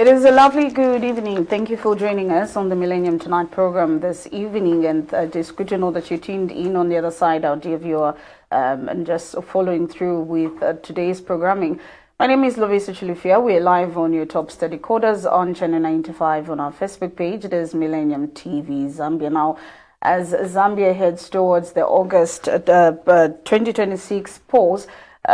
It is a lovely good evening. Thank you for joining us on the Millennium Tonight program this evening. And it's good to know that you tuned in on the other side, our dear viewer, and just following through with today's programming. My name is Lovisa Chilufia. We're live on your top study quarters on Channel 95 on our Facebook page. It is Millennium TV Zambia. Now, as Zambia heads towards the August 2026 polls,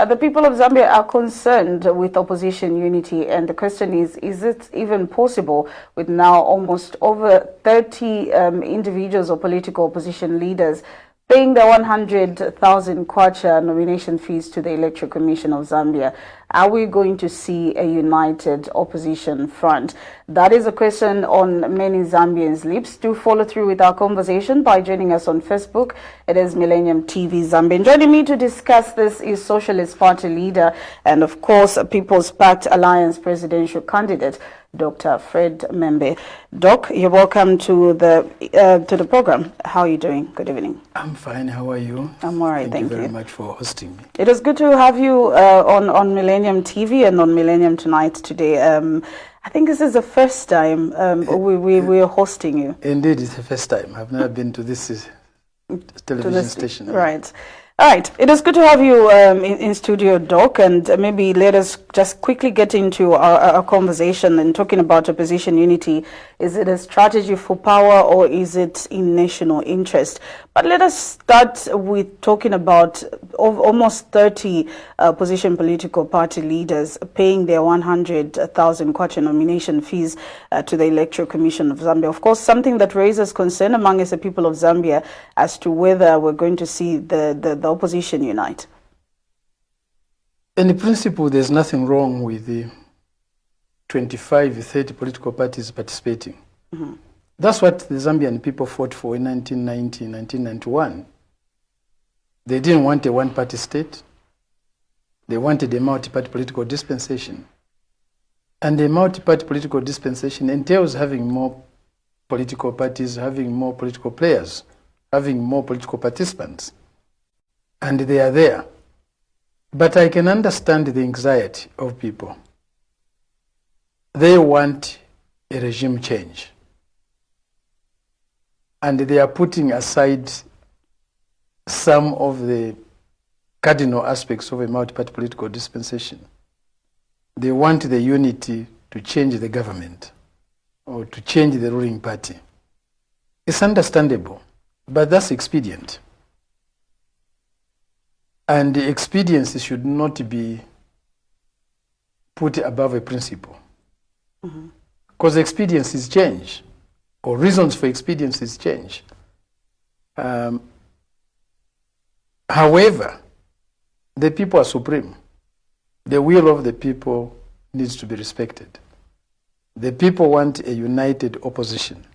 the people of Zambia are concerned with opposition unity, and the question is it even possible with now almost over 30 individuals or political opposition leaders paying the 100,000 kwacha nomination fees to the Electoral Commission of Zambia? Are we going to see a united opposition front? That is a question on many Zambians' lips. Do follow through with our conversation by joining us on Facebook. It is Millennium TV Zambia. Joining me to discuss this is Socialist Party leader and, of course, People's Pact Alliance presidential candidate, Dr. Fred Membe. Doc, you're welcome to the program. How are you doing? Good evening. I'm fine. How are you? I'm all right. Thank you very much for hosting me. It is good to have you on Millennium TV and on Millennium Tonight today. I think this is the first time we're hosting you. Indeed, it's the first time. I've never been to this television station. Right. All right. It is good to have you in studio, Doc, and maybe let us just quickly get into our conversation and talking about opposition unity. Is it a strategy for power or is it in national interest? But let us start with talking about almost 30 opposition political party leaders paying their 100,000 kwacha nomination fees to the Electoral Commission of Zambia. Of course, something that raises concern among us, the people of Zambia, as to whether we're going to see the opposition unite. In principle, there's nothing wrong with the 25, 30 political parties participating. Mm-hmm. That's what the Zambian people fought for in 1990, 1991. They didn't want a one-party state. They wanted a multi-party political dispensation. And a multi-party political dispensation entails having more political parties, having more political players, having more political participants. And they are there. But I can understand the anxiety of people. They want a regime change. And they are putting aside some of the cardinal aspects of a multi-party political dispensation. They want the unity to change the government or to change the ruling party. It's understandable, but that's expedient. And the expediency should not be put above a principle. Because expediency is change, or reasons for expediency is change. However, the people are supreme. The will of the people needs to be respected. The people want a united opposition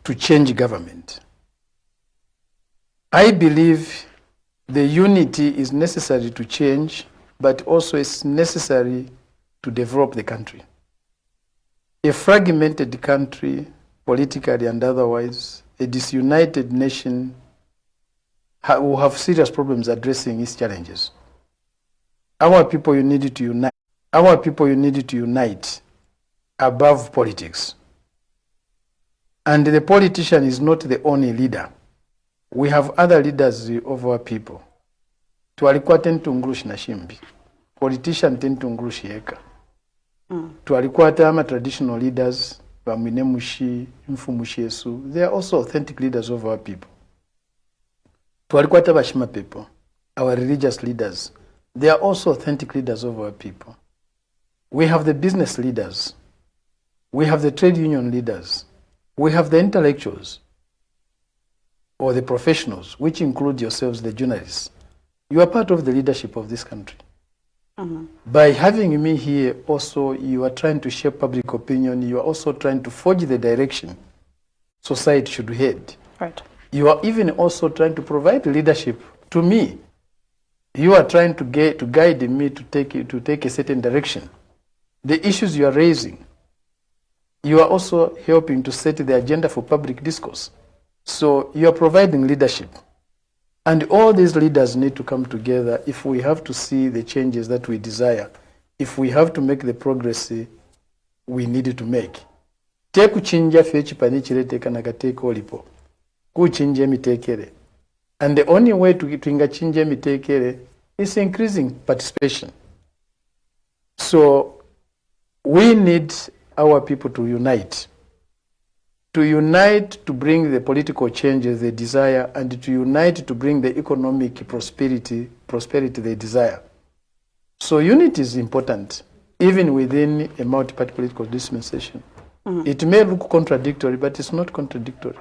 to change government. I believe the unity is necessary to change, but also it's necessary to develop the country. A fragmented country, politically and otherwise, a disunited nation will have serious problems addressing its challenges. Our people, you need to unite. Our people, you need to unite above politics. And the politician is not the only leader. We have other leaders of our people. Tualikuwa tentungrushi na shimbi. Politician tentungrushi yeka. Tualikuwa tama traditional leaders, Bamwine Mushi, Mfumushi Yesu. They are also authentic leaders of our people. Tualikuwa tabashima people, our religious leaders. They are also authentic leaders of our people. We have the business leaders. We have the trade union leaders. We have the intellectuals or the professionals, which include yourselves, the journalists. You are part of the leadership of this country. By having me here, also, you are trying to shape public opinion. You are also trying to forge the direction society should head. Right. You are even also trying to provide leadership to me. You are trying to guide me to take a certain direction. The issues you are raising, you are also helping to set the agenda for public discourse. So you are providing leadership. And all these leaders need to come together if we have to see the changes that we desire if we have to make the progress we need to make. Tekuchinja fechi panichirete nakateka olipo. Kuchinja emitekere. And the only way to ingachinja emitekere is increasing participation. So we need our people to unite. To unite to bring the political changes they desire, and to unite to bring the economic prosperity they desire. So unity is important, even within a multi-party political dispensation. It may look contradictory, but it's not contradictory.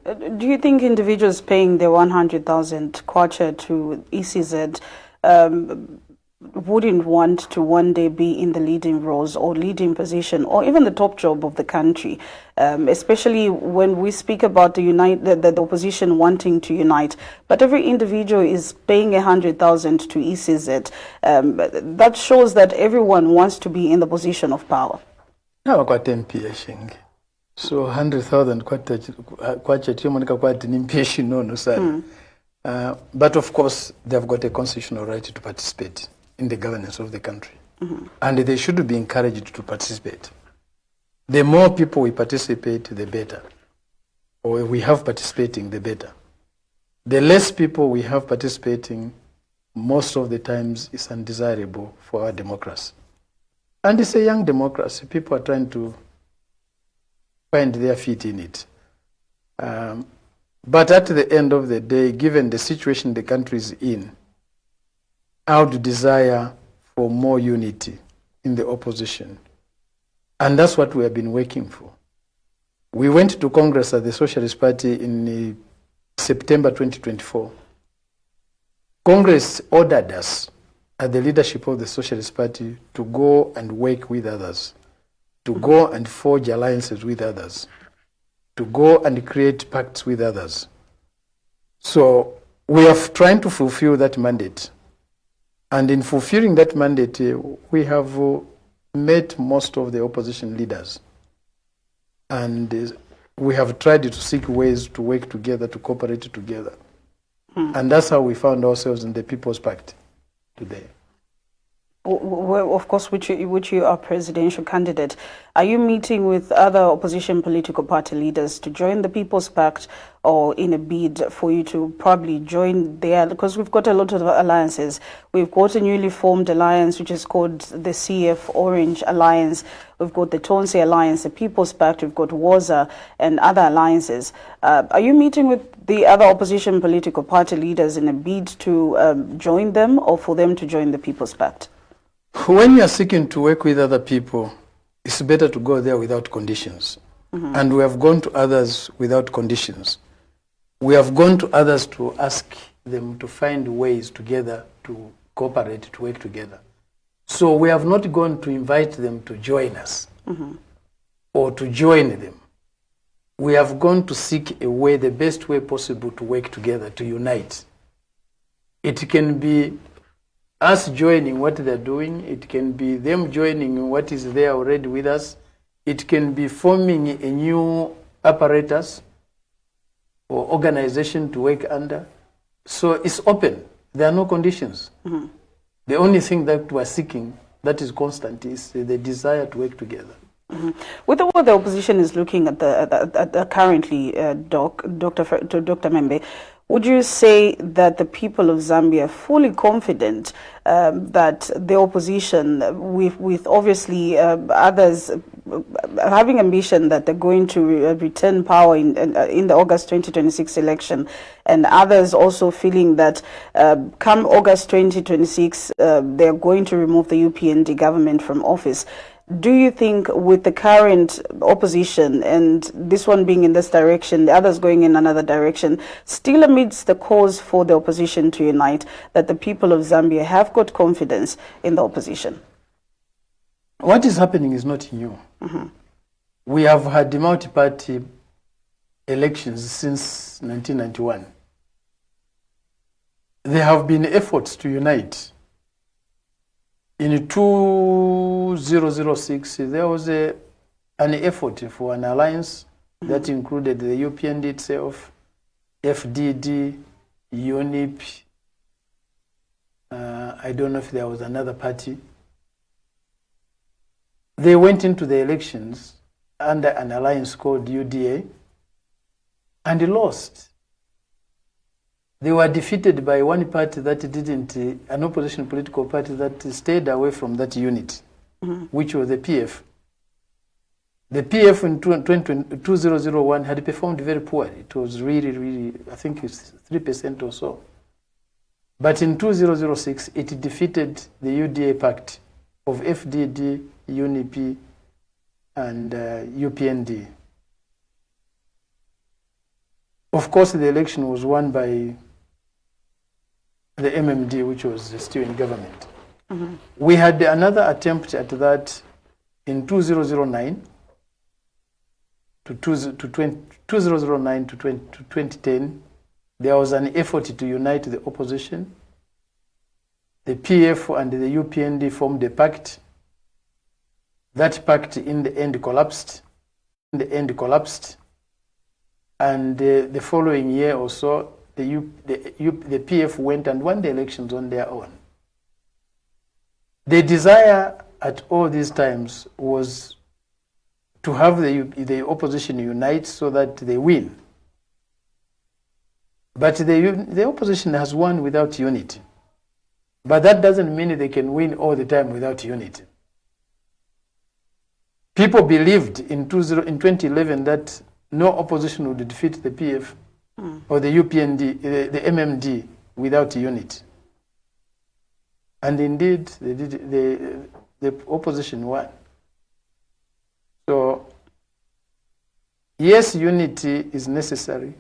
Do you think individuals paying their 100,000 kwacha to ECZ wouldn't want to one day be in the leading roles or leading position or even the top job of the country, especially when we speak about the opposition wanting to unite, but every individual is paying 100,000 to ECZ. That shows that everyone wants to be in the position of power. Now got MP shingi. So 100,000 kwacha timonika kwati ni MP no sana. But of course they've got a constitutional right to participate in the governance of the country. And they should be encouraged to participate. The more people we participate, the better. Or we have participating, the better. The less people we have participating, most of the times is undesirable for our democracy. And it's a young democracy. People are trying to find their feet in it. But at the end of the day, given the situation the country is in, I would desire for more unity in the opposition. And that's what we have been working for. We went to Congress at the Socialist Party in September 2024. Congress ordered us, at the leadership of the Socialist Party, to go and work with others, to go and forge alliances with others, to go and create pacts with others. So we are trying to fulfill that mandate. And in fulfilling that mandate, we have met most of the opposition leaders. And we have tried to seek ways to work together, to cooperate together. And that's how we found ourselves in the People's Pact today. Well, of course, which you are presidential candidate. Are you meeting with other opposition political party leaders to join the People's Pact, or in a bid for you to probably join there? Because we've got a lot of alliances. We've got a newly formed alliance which is called the CF Orange Alliance. We've got the Tonse Alliance, the People's Pact. We've got WAZA and other alliances. Are you meeting with the other opposition political party leaders in a bid to join them, or for them to join the People's Pact? When you are seeking to work with other people, it's better to go there without conditions. And we have gone to others without conditions. We have gone to others to ask them to find ways together to cooperate, to work together. So we have not gone to invite them to join us or to join them. We have gone to seek a way, the best way possible to work together, to unite. It can be us joining what they're doing. It can be them joining what is there already with us. It can be forming a new apparatus or organization to work under. So it's open. There are no conditions. The only thing that we're seeking that is constant is the desire to work together. With what the opposition is looking at currently, Dr. Membe, would you say that the people of Zambia are fully confident that the opposition, with obviously others having ambition that they're going to return power in the August 2026 election, and others also feeling that come August 2026 they're going to remove the UPND government from office? Do you think with the current opposition, and this one being in this direction, the others going in another direction, still amidst the cause for the opposition to unite, that the people of Zambia have got confidence in the opposition? What is happening is not new. We have had multi-party elections since 1991. There have been efforts to unite. In 2006, there was an effort for an alliance that included the UPND itself, FDD, UNIP, I don't know if there was another party. They went into the elections under an alliance called UDA and lost. They were defeated by one party that didn't, an opposition political party that stayed away from that unit, which was the PF. The PF in 2001 had performed very poorly. It was really, I think it's 3% or so. But in 2006, it defeated the UDA pact of FDD, UNIP, and UPND. Of course, the election was won by the MMD, which was still in government. We had another attempt at that in 2009 to 2010. There was an effort to unite the opposition. The PF and the UPND formed a pact. That pact in the end collapsed. And the following year or so, the PF went and won the elections on their own. The desire at all these times was to have the opposition unite so that they win. But the opposition has won without unity. But that doesn't mean they can win all the time without unity. People believed in 2011 that no opposition would defeat the PF or the UPND, the MMD, without unity. And indeed, the opposition won. So, yes, unity is necessary.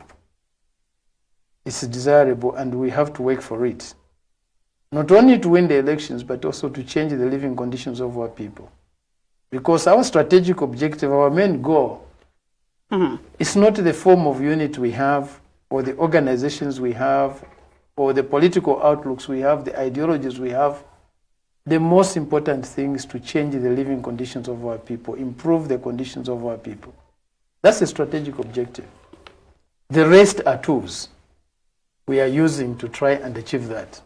It's desirable, and we have to work for it. Not only to win the elections, but also to change the living conditions of our people. Because our strategic objective, our main goal, it's not the form of unit we have, or the organizations we have, or the political outlooks we have, the ideologies we have. The most important thing is to change the living conditions of our people, improve the conditions of our people. That's the strategic objective. The rest are tools we are using to try and achieve that.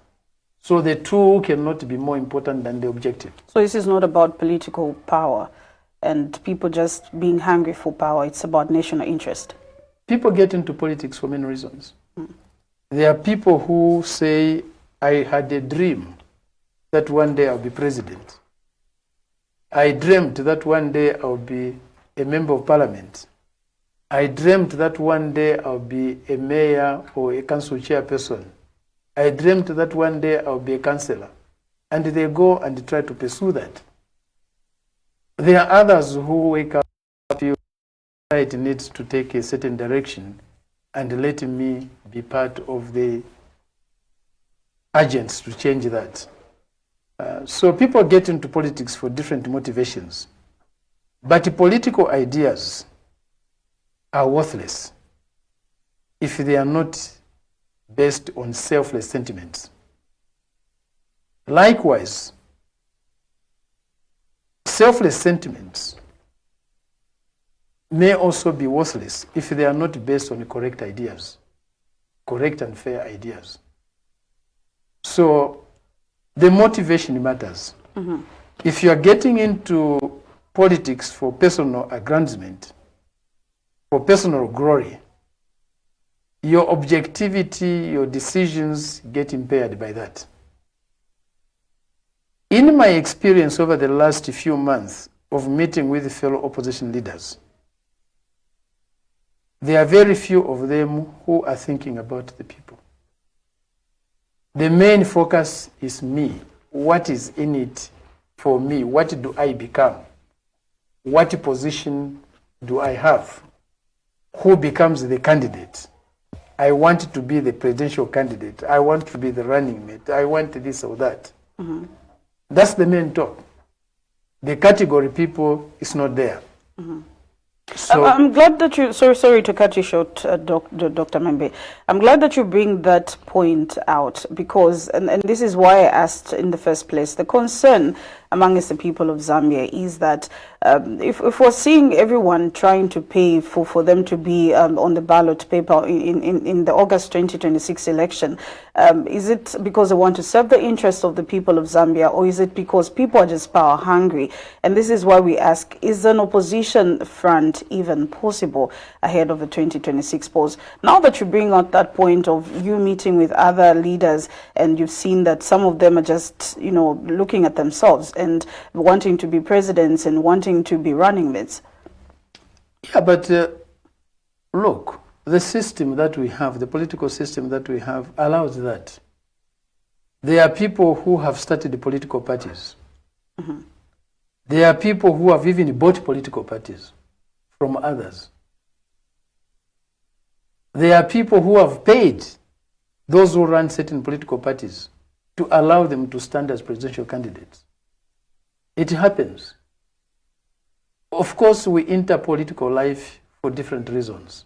So the tool cannot be more important than the objective. So this is not about political power and people just being hungry for power. It's about national interest. People get into politics for many reasons. There are people who say, I had a dream that one day I'll be president. I dreamt that one day I'll be a member of parliament. I dreamt that one day I'll be a mayor or a council chairperson. I dreamt that one day I'll be a councillor. And they go and try to pursue that. There are others who wake up and feel it needs to take a certain direction and let me be part of the agents to change that. So people get into politics for different motivations. But political ideas are worthless if they are not based on selfless sentiments. Likewise, selfless sentiments may also be worthless if they are not based on correct ideas, correct and fair ideas. So the motivation matters. If you are getting into politics for personal aggrandizement, for personal glory, your objectivity, your decisions get impaired by that. In my experience over the last few months of meeting with fellow opposition leaders, there are very few of them who are thinking about the people. The main focus is me. What is in it for me? What do I become? What position do I have? Who becomes the candidate? I want to be the presidential candidate. I want to be the running mate. I want this or that. That's the main talk. The category people is not there. So I'm glad that you, sorry to cut you short, Dr. Membe. I'm glad that you bring that point out because, and this is why I asked in the first place, the concern amongst the people of Zambia is that if we're seeing everyone trying to pay for them to be on the ballot paper in the August 2026 election, is it because they want to serve the interests of the people of Zambia, or is it because people are just power hungry? And this is why we ask, is an opposition front even possible ahead of the 2026 polls? Now that you bring out that point of you meeting with other leaders and you've seen that some of them are just, looking at themselves and wanting to be presidents and wanting to be running mates. Yeah, but look, the system that we have, the political system that we have, allows that. There are people who have started political parties. Mm-hmm. There are people who have even bought political parties from others. There are people who have paid those who run certain political parties to allow them to stand as presidential candidates. It happens. Of course, we enter political life for different reasons.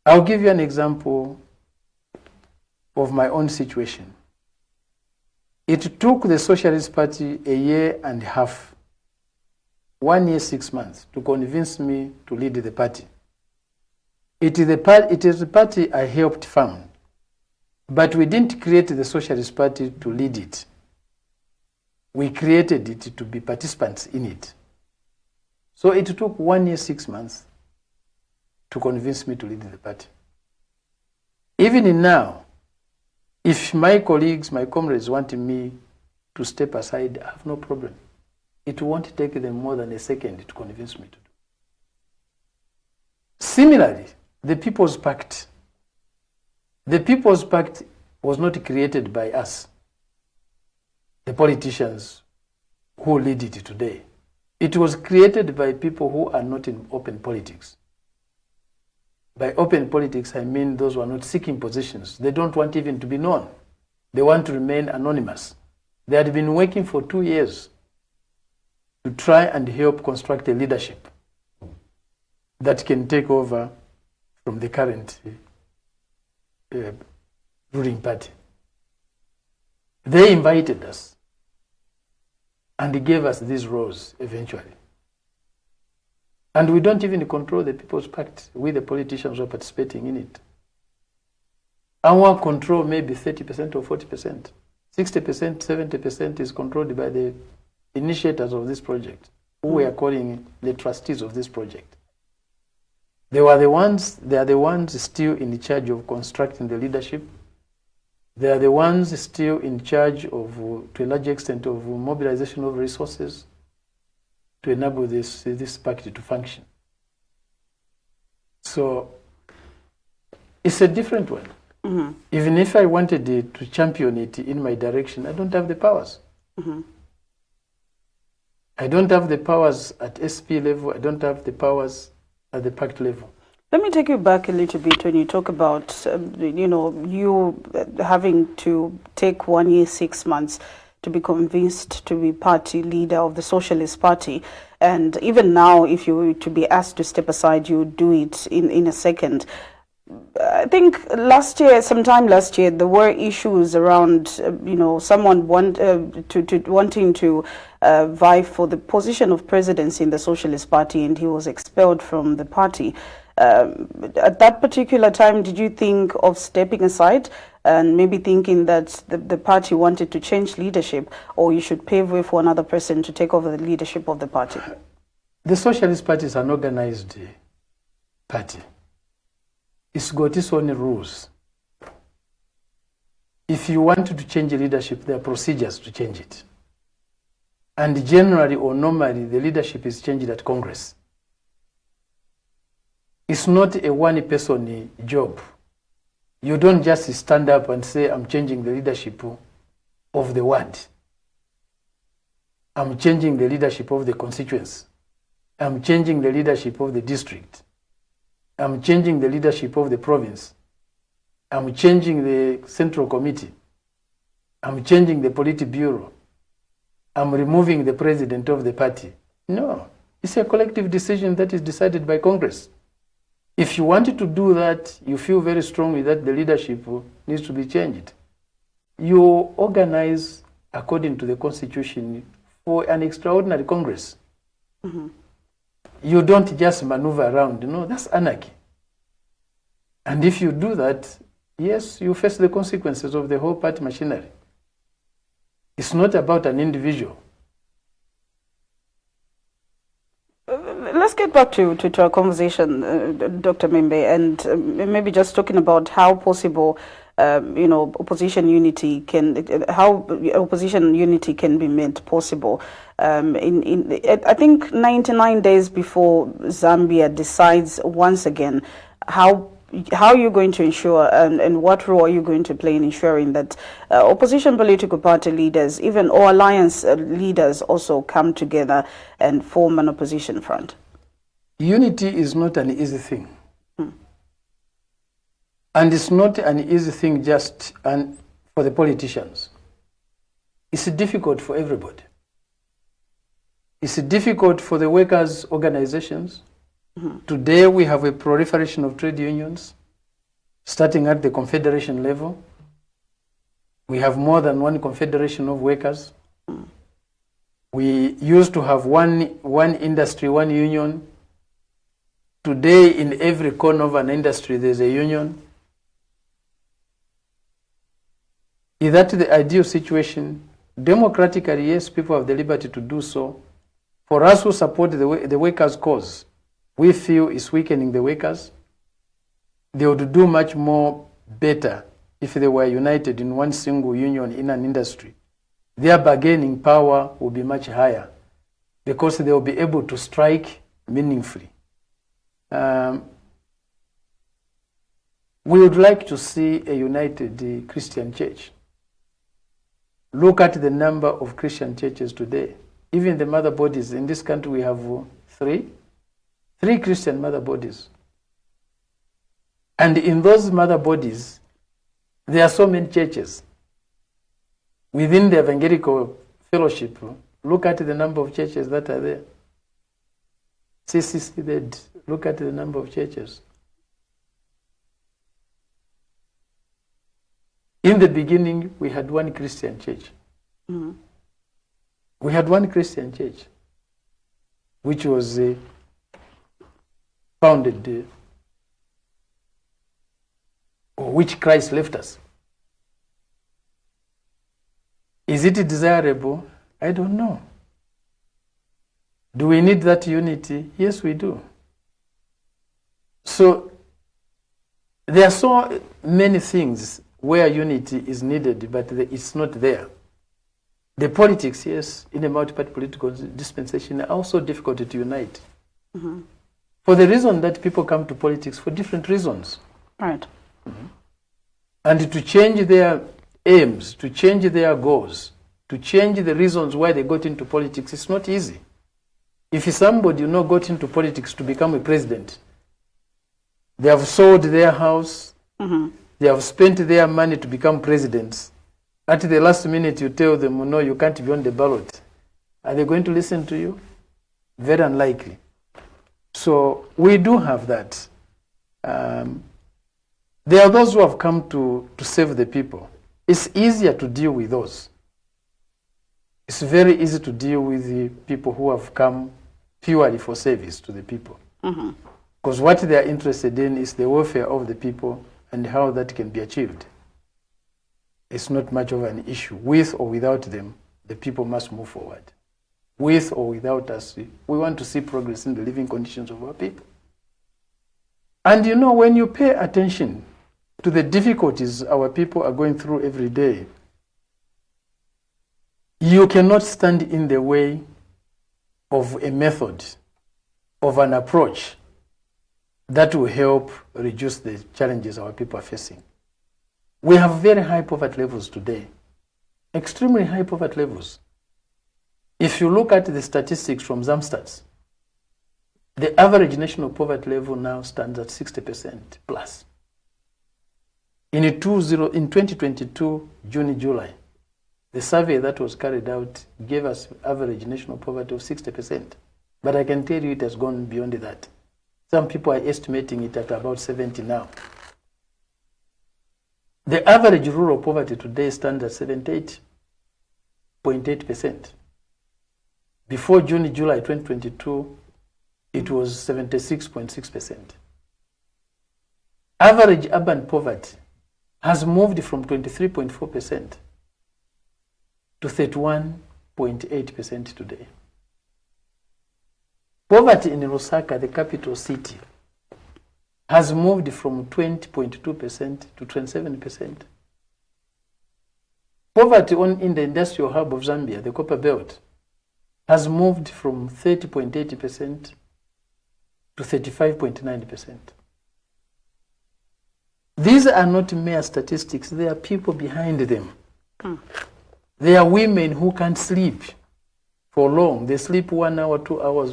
I'll give you an example of my own situation. It took the Socialist Party a year and a half, 1 year, 6 months, to convince me to lead the party. It is the party I helped found, but we didn't create the Socialist Party to lead it. We created it to be participants in it. So it took 1 year, 6 months to convince me to lead the party. Even now, if my colleagues, my comrades want me to step aside, I have no problem. It won't take them more than a second to convince me to do. Similarly, the People's Pact. The People's Pact was not created by us, the politicians who lead it today. It was created by people who are not in open politics. By open politics, I mean those who are not seeking positions. They don't want even to be known. They want to remain anonymous. They had been working for 2 years to try and help construct a leadership that can take over from the current ruling party. They invited us and gave us these roles eventually. And we don't even control the People's Pact. We, the politicians, who are participating in it. Our control may be 30% or 40%. 60%, 70% is controlled by the initiators of this project, who we are calling the trustees of this project. They are the ones still in charge of constructing the leadership. They are the ones still in charge of, to a large extent, of mobilization of resources to enable this pact to function. So it's a different one. Mm-hmm. Even if I wanted to champion it in my direction, I don't have the powers. Mm-hmm. I don't have the powers at SP level. I don't have the powers at the pact level. Let me take you back a little bit when you talk about, you having to take 1 year, 6 months to be convinced to be party leader of the Socialist Party. And even now, if you were to be asked to step aside, you would do it in a second. I think sometime last year, there were issues around, someone wanting to vie for the position of presidency in the Socialist Party, and he was expelled from the party. At that particular time, did you think of stepping aside and maybe thinking that the party wanted to change leadership, or you should pave way for another person to take over the leadership of the party? The Socialist Party is an organized party. It's got its own rules. If you want to change leadership, there are procedures to change it. And generally or normally, the leadership is changed at Congress. It's not a one-person job. You don't just stand up and say, I'm changing the leadership of the ward. I'm changing the leadership of the constituency. I'm changing the leadership of the district. I'm changing the leadership of the province. I'm changing the central committee. I'm changing the Politburo. I'm removing the president of the party. No, it's a collective decision that is decided by Congress. If you wanted to do that, you feel very strongly that the leadership needs to be changed. You organize according to the Constitution, for an extraordinary Congress. You don't just maneuver around. No, that's anarchy. And if you do that, yes, you face the consequences of the whole party machinery. It's not about an individual. Let's get back to our conversation, Dr. Membe, and maybe just talking about how possible, opposition unity can be made possible. I think 99 days before Zambia decides once again, how are you going to ensure and what role are you going to play in ensuring that opposition political party leaders, even or alliance leaders, also come together and form an opposition front? Unity is not an easy thing. And it's not an easy thing just for the politicians. It's difficult for everybody. It's difficult for the workers' organizations. Today we have a proliferation of trade unions, starting at the confederation level. We have more than one confederation of workers. We used to have one industry, one union. Today, in every corner of an industry, there's a union. Is that the ideal situation? Democratically, yes, people have the liberty to do so. For us who support the workers' cause, we feel it's weakening the workers. They would do much more better if they were united in one single union in an industry. Their bargaining power will be much higher because they will be able to strike meaningfully. We would like to see a united Christian church. Look at the number of Christian churches today. Even the mother bodies in this country, we have three Christian mother bodies. And in those mother bodies, there are so many churches. Within the evangelical fellowship, look at the number of churches that are there. CCC, look at the number of churches. In the beginning, we had one Christian church. We had one Christian church, which was founded, or which Christ left us. Is it desirable? I don't know. Do we need that unity? Yes, we do. So there are so many things where unity is needed, but it's not there. The politics, yes, in a multi-party political dispensation are also difficult to unite. For the reason that people come to politics for different reasons. Right. And to change their aims, to change their goals, to change the reasons why they got into politics, it's not easy. If somebody got into politics to become a president, they have sold their house, they have spent their money to become presidents. At the last minute, you tell them, no, you can't be on the ballot. Are they going to listen to you? Very unlikely. So we do have that. There are those who have come to save the people. It's easier to deal with those. It's very easy to deal with the people who have come purely for service to the people. Because what they are interested in is the welfare of the people and how that can be achieved. It's not much of an issue. With or without them, the people must move forward. With or without us, we want to see progress in the living conditions of our people. And when you pay attention to the difficulties our people are going through every day, you cannot stand in the way of a method, of an approach that will help reduce the challenges our people are facing. We have very high poverty levels today, extremely high poverty levels. If you look at the statistics from Zamstats, the average national poverty level now stands at 60% plus. In 2022, June, July, the survey that was carried out gave us average national poverty of 60%. But I can tell you it has gone beyond that. Some people are estimating it at about 70 now. The average rural poverty today stands at 78. 76.8%. Before June, July 2022, it was 76.6%. Average urban poverty has moved from 23.4% to 31.8% today. Poverty in Lusaka, the capital city, has moved from 20.2% to 27%. Poverty in the industrial hub of Zambia, the Copper Belt, has moved from 30.80% to 35.9%. These are not mere statistics, there are people behind them. There are women who can't sleep for long. They sleep 1 hour, 2 hours,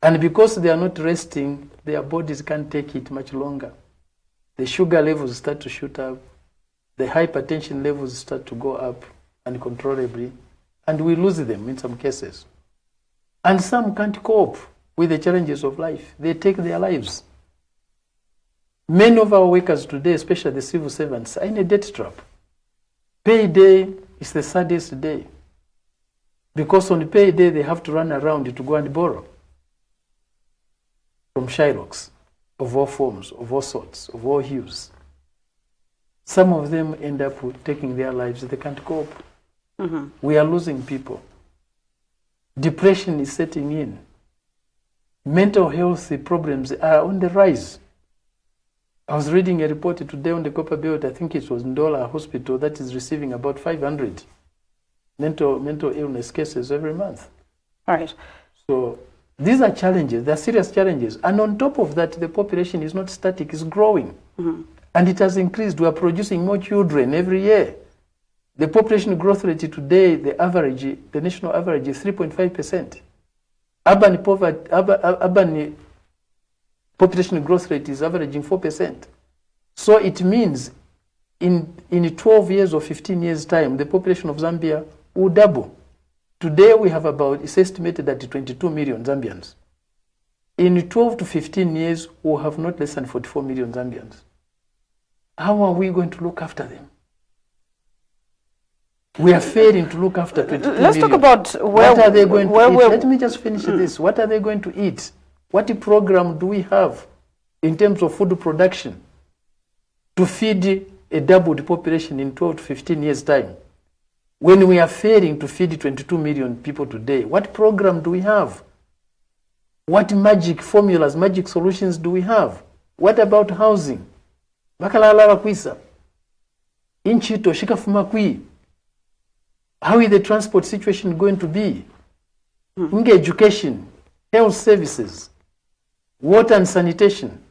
and because they are not resting, their bodies can't take it much longer. The sugar levels start to shoot up, the hypertension levels start to go up uncontrollably, and we lose them in some cases. And some can't cope with the challenges of life. They take their lives. Many of our workers today, especially the civil servants, are in a debt trap. Payday is the saddest day, because on payday they have to run around to go and borrow from Shylocks of all forms, of all sorts, of all hues. Some of them end up taking their lives. They can't cope. We are losing people. Depression is setting in. Mental health problems are on the rise. I was reading a report today on the Copper Belt, I think it was Ndola Hospital, that is receiving about 500 mental illness cases every month. All right. So these are challenges, they are serious challenges. And on top of that, the population is not static, it's growing. And it has increased. We are producing more children every year. The population growth rate today, the national average is 3.5%. Urban population growth rate is averaging 4%. So it means in 12 years or 15 years' time, the population of Zambia will double. Today we have it's estimated at 22 million Zambians. In 12 to 15 years, we'll have not less than 44 million Zambians. How are we going to look after them? We are failing to look after 22 Let's million. talk about what are they going to eat? Let me just finish this. What are they going to eat? What program do we have in terms of food production to feed a doubled population in 12 to 15 years' time? When we are failing to feed 22 million people today, what program do we have? What magic formulas, magic solutions do we have? What about housing? Bakalala kwisa. Inchito shikafuma kwi. How is the transport situation going to be? Education, health services, water and sanitation.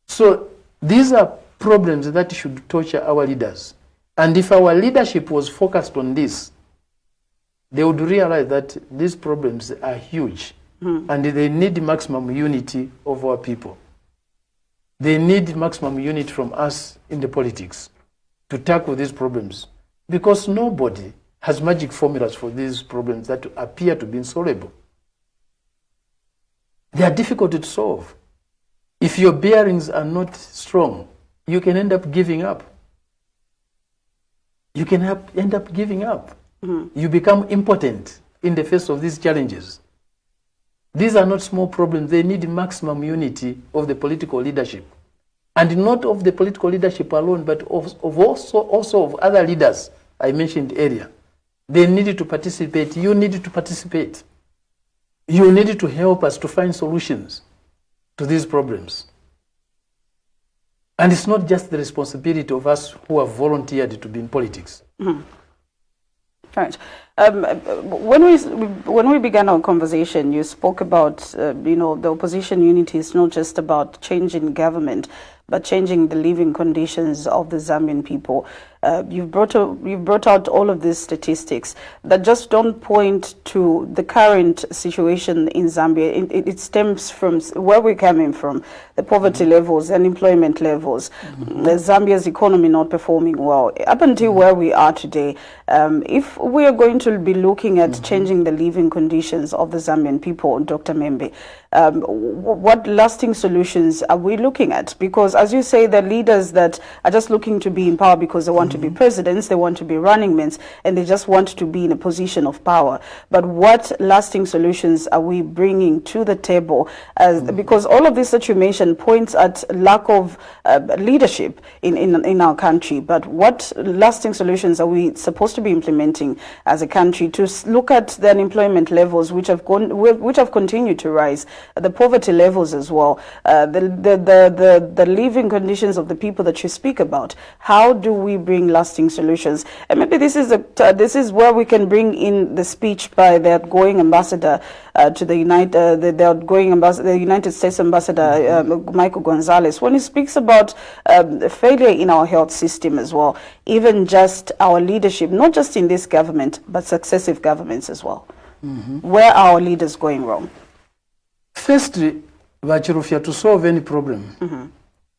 So these are problems that should torture our leaders. And if our leadership was focused on this, they would realize that these problems are huge and they need maximum unity of our people. They need maximum unity from us in the politics to tackle these problems, because nobody has magic formulas for these problems that appear to be insoluble. They are difficult to solve. If your bearings are not strong, you can end up giving up. You can end up giving up. You become impotent in the face of these challenges. These are not small problems. They need maximum unity of the political leadership. And not of the political leadership alone, but also of other leaders I mentioned earlier. They need to participate. You need to participate. You need to help us to find solutions to these problems. And it's not just the responsibility of us who have volunteered to be in politics. Right. When we began our conversation, you spoke about the opposition unity is not just about changing government, but changing the living conditions of the Zambian people. You've brought out all of these statistics that just don't point to the current situation in Zambia. It stems from where we're coming from, the poverty levels, unemployment levels, Zambia's economy not performing well. Up until where we are today, if we are going to be looking at changing the living conditions of the Zambian people, Dr. Membe, what lasting solutions are we looking at? Because as you say, the leaders that are just looking to be in power because they want to be presidents, they want to be running mates, and they just want to be in a position of power. But what lasting solutions are we bringing to the table? Because all of this that you mentioned points at lack of leadership in our country. But what lasting solutions are we supposed to be implementing as a country to look at the unemployment levels, which have continued to rise, the poverty levels as well, the living conditions of the people that you speak about? How do we bring lasting solutions? And maybe this is where we can bring in the speech by the outgoing ambassador to the United States Ambassador Michael Gonzalez, when he speaks about failure in our health system as well, even just our leadership, not just in this government, but successive governments as well. Where are our leaders going wrong? Firstly, Vachirufia, to solve any problem,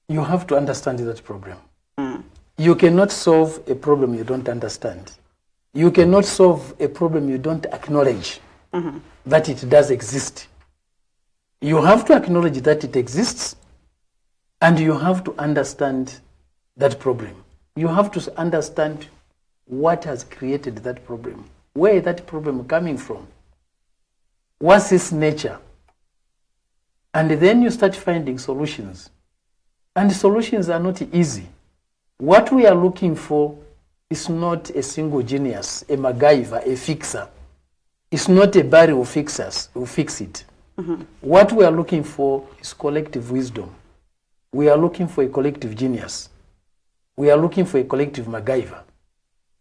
you have to understand that problem. You cannot solve a problem you don't understand. You cannot solve a problem you don't acknowledge that it does exist. You have to acknowledge that it exists, and you have to understand that problem. You have to understand what has created that problem. Where is that problem coming from? What's its nature? And then you start finding solutions. And solutions are not easy. What we are looking for is not a single genius, a MacGyver, a fixer. It's not a barrel of fixers who fix it. What we are looking for is collective wisdom. We are looking for a collective genius. We are looking for a collective MacGyver.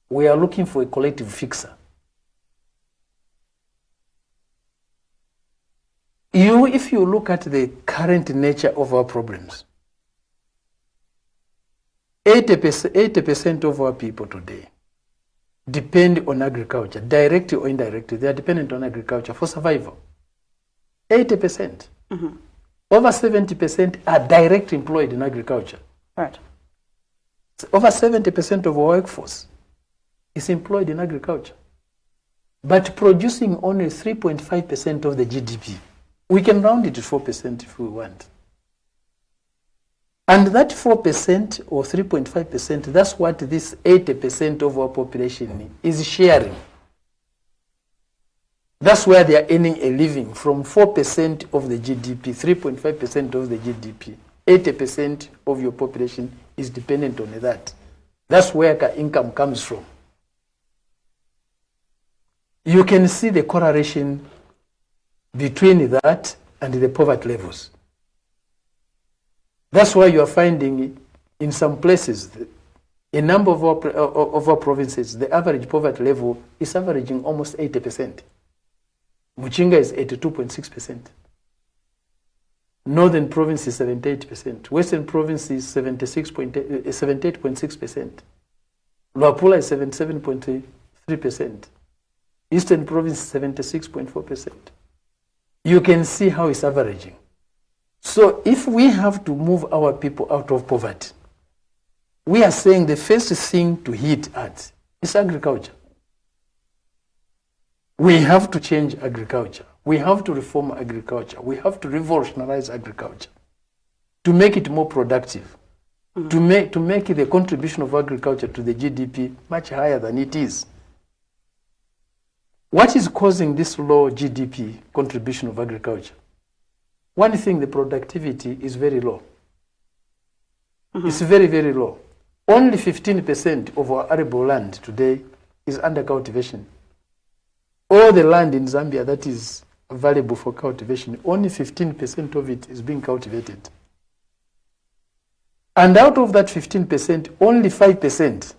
We are looking for a collective fixer. If you look at the current nature of our problems, 80% of our people today depend on agriculture, directly or indirectly. They are dependent on agriculture for survival. 80%. Over 70% are directly employed in agriculture. Right. Over 70% of our workforce is employed in agriculture, but producing only 3.5% of the GDP. We can round it to 4% if we want. And that 4% or 3.5%, that's what this 80% of our population is sharing. That's where they are earning a living, from 4% of the GDP, 3.5% of the GDP. 80% of your population is dependent on that. That's where income comes from. You can see the correlation between that and the poverty levels. That's why you are finding in some places, a number of our provinces, the average poverty level is averaging almost 80%. Muchinga is 82.6%. Northern province is 78%. Western province is 78.6%. Luapula is 77.3%. Eastern province is 76.4%. You can see how it's averaging. So if we have to move our people out of poverty, we are saying the first thing to hit at is agriculture. We have to change agriculture. We have to reform agriculture. We have to revolutionize agriculture to make it more productive, to make the contribution of agriculture to the GDP much higher than it is. What is causing this low GDP contribution of agriculture? One thing, the productivity is very low. It's very, very low. Only 15% of our arable land today is under cultivation. All the land in Zambia that is available for cultivation, only 15% of it is being cultivated. And out of that 15%, only 5%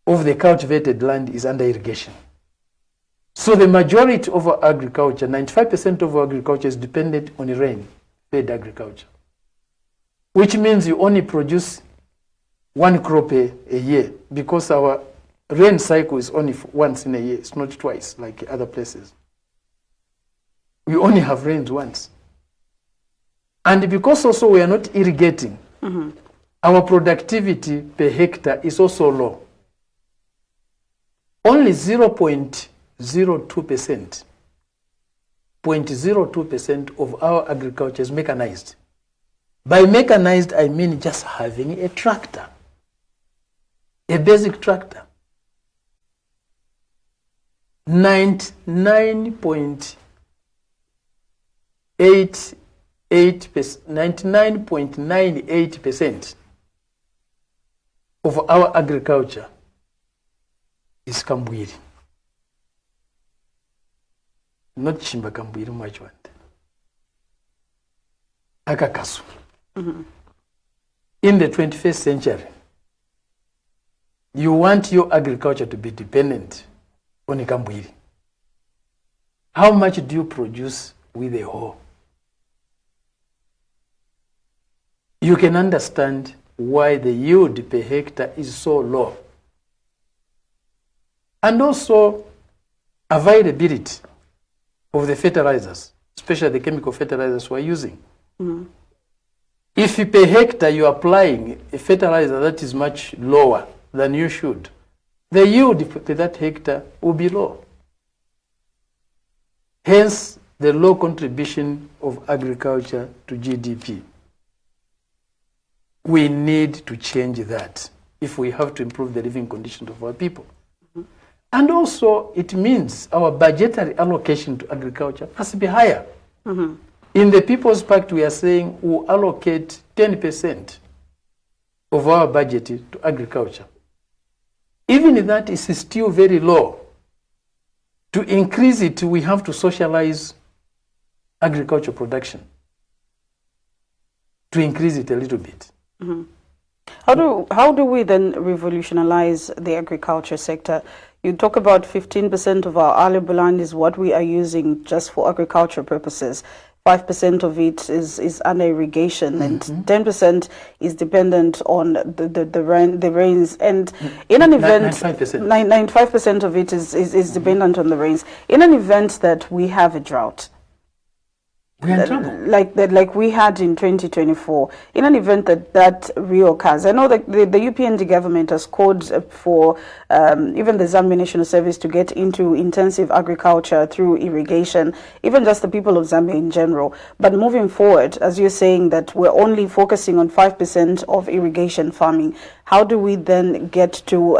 of the cultivated land is under irrigation. So the majority of our agriculture, 95% of our agriculture is dependent on rain-fed agriculture, which means you only produce one crop a year, because our rain cycle is only once in a year. It's not twice like other places. We only have rains once. And because also we are not irrigating, our productivity per hectare is also low. Only 0.02% 0.02% of our agriculture is mechanized. By mechanized, I mean just having a tractor, a basic tractor. 99.98% of our agriculture is Kambwiri. Not Chimba Kambwiri Mwachwante. Akakasu. In the 21st century, you want your agriculture to be dependent on Kambwiri. How much do you produce with a hoe? You can understand why the yield per hectare is so low. And also availability of the fertilizers, especially the chemical fertilizers we're using. If per hectare you're applying a fertilizer that is much lower than you should, the yield per that hectare will be low. Hence, the low contribution of agriculture to GDP. We need to change that if we have to improve the living conditions of our people. And also, it means our budgetary allocation to agriculture must be higher. In the People's Pact, we are saying we'll allocate 10% of our budget to agriculture. Even that is still very low. To increase it, we have to socialize agriculture production. To increase it a little bit. How do we then revolutionize the agriculture sector? You talk about 15% of our arable land is what we are using just for agriculture purposes. 5% of it is under irrigation, and 10% is dependent on the rains. And in an event, 95% of it is dependent on the rains. In an event that we have a drought, we are in trouble. Like we had in 2024, in an event that reoccurs. I know that the UPND government has called for even the Zambia National Service to get into intensive agriculture through irrigation, even just the people of Zambia in general. But moving forward, as you're saying that we're only focusing on 5% of irrigation farming, how do we then get to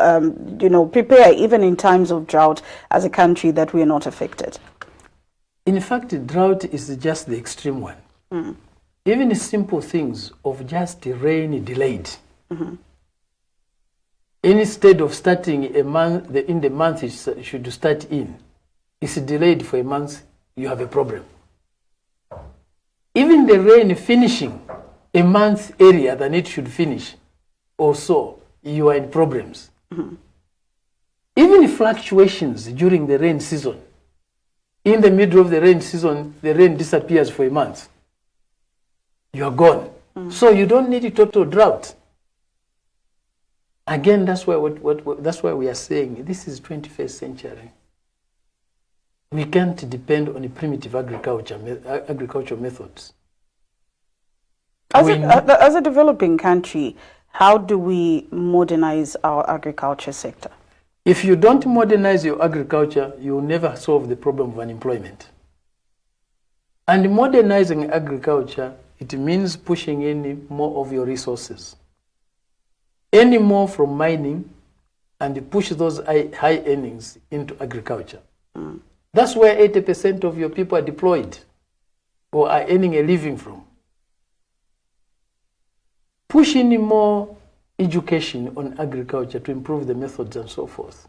prepare even in times of drought as a country that we are not affected? In fact, drought is just the extreme one. Even simple things of just rain delayed. Instead of starting a month, in the month it should start in, it's delayed for a month, you have a problem. Even the rain finishing a month earlier than it should finish, also, you are in problems. Even fluctuations during the rain season. In the middle of the rain season, the rain disappears for a month. You are gone. So you don't need a total drought. Again, that's why we are saying this is 21st century. We can't depend on the primitive agricultural methods. As a developing country, how do we modernize our agriculture sector? If you don't modernize your agriculture, you will never solve the problem of unemployment. And modernizing agriculture, it means pushing in more of your resources. Any more from mining, and push those high earnings into agriculture. That's where 80% of your people are deployed or are earning a living from. Push in more education on agriculture to improve the methods and so forth.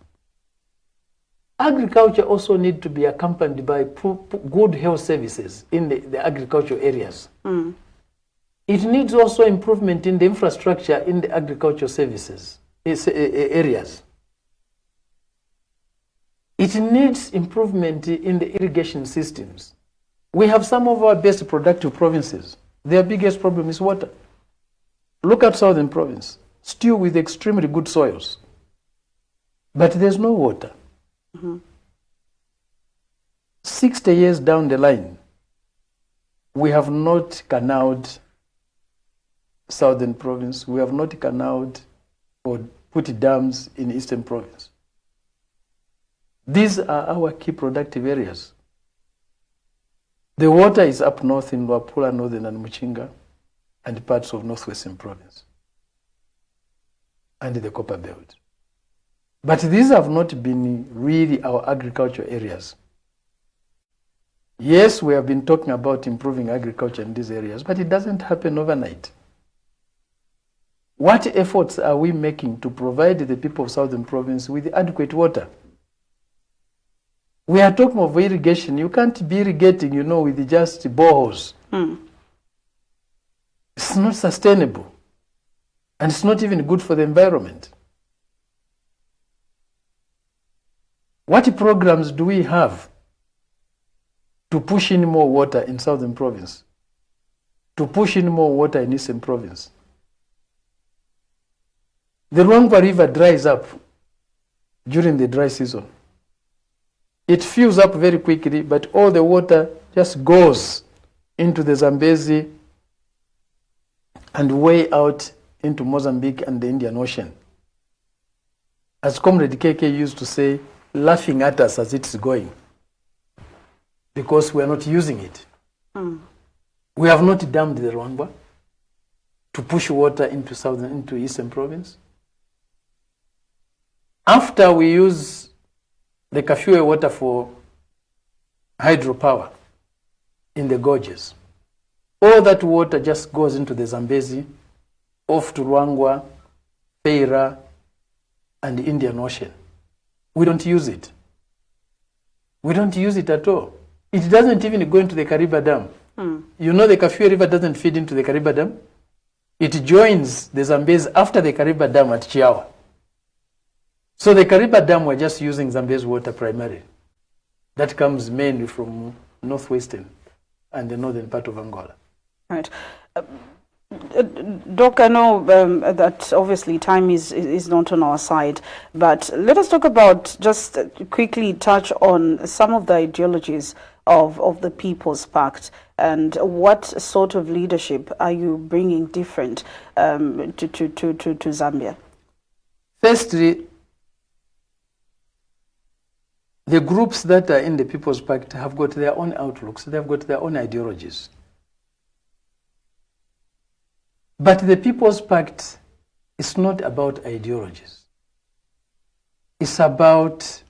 Agriculture also needs to be accompanied by good health services in the agricultural areas. It needs also improvement in the infrastructure in the agricultural services areas. It needs improvement in the irrigation systems. We have some of our best productive provinces. Their biggest problem is water. Look at Southern Province. Still with extremely good soils. But there's no water. 60 years down the line, we have not canaled Southern Province. We have not canaled or put dams in Eastern Province. These are our key productive areas. The water is up north in Luapula, northern and Muchinga, and parts of northwestern province, and the Copper Belt. But these have not been really our agricultural areas. Yes, we have been talking about improving agriculture in these areas, but it doesn't happen overnight. What efforts are we making to provide the people of Southern Province with adequate water? We are talking of irrigation. You can't be irrigating, with just boreholes. It's not sustainable. And it's not even good for the environment. What programs do we have to push in more water in Southern Province? To push in more water in Eastern Province? The Ruangwa River dries up during the dry season. It fills up very quickly, but all the water just goes into the Zambezi and way out into Mozambique and the Indian Ocean. As Comrade KK used to say, laughing at us as it's going, because we are not using it. We have not dammed the Ruangwa to push water into Eastern Province. After we use the Kafue water for hydropower in the gorges, all that water just goes into the Zambezi, off to Ruangwa, Feira, and the Indian Ocean. We don't use it. We don't use it at all. It doesn't even go into the Kariba Dam. The Kafue River doesn't feed into the Kariba Dam. It joins the Zambezi after the Kariba Dam at Chiawa. So the Kariba Dam, we're just using Zambezi water primarily. That comes mainly from northwestern and the northern part of Angola. Right. Doc, I know that obviously time is not on our side, but let us talk about, just quickly touch on some of the ideologies of the People's Pact, and what sort of leadership are you bringing different to Zambia? Firstly, the groups that are in the People's Pact have got their own outlooks, they've got their own ideologies. But the People's Pact is not about ideologies. It's about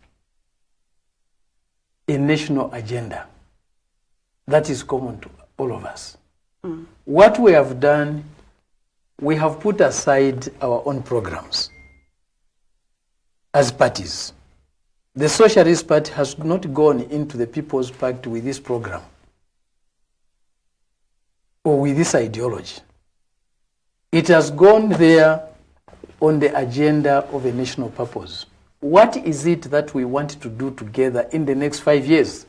a national agenda that is common to all of us. What we have done, we have put aside our own programs as parties. The Socialist Party has not gone into the People's Pact with this program or with this ideology. It has gone there on the agenda of a national purpose. What is it that we want to do together in the next 5 years?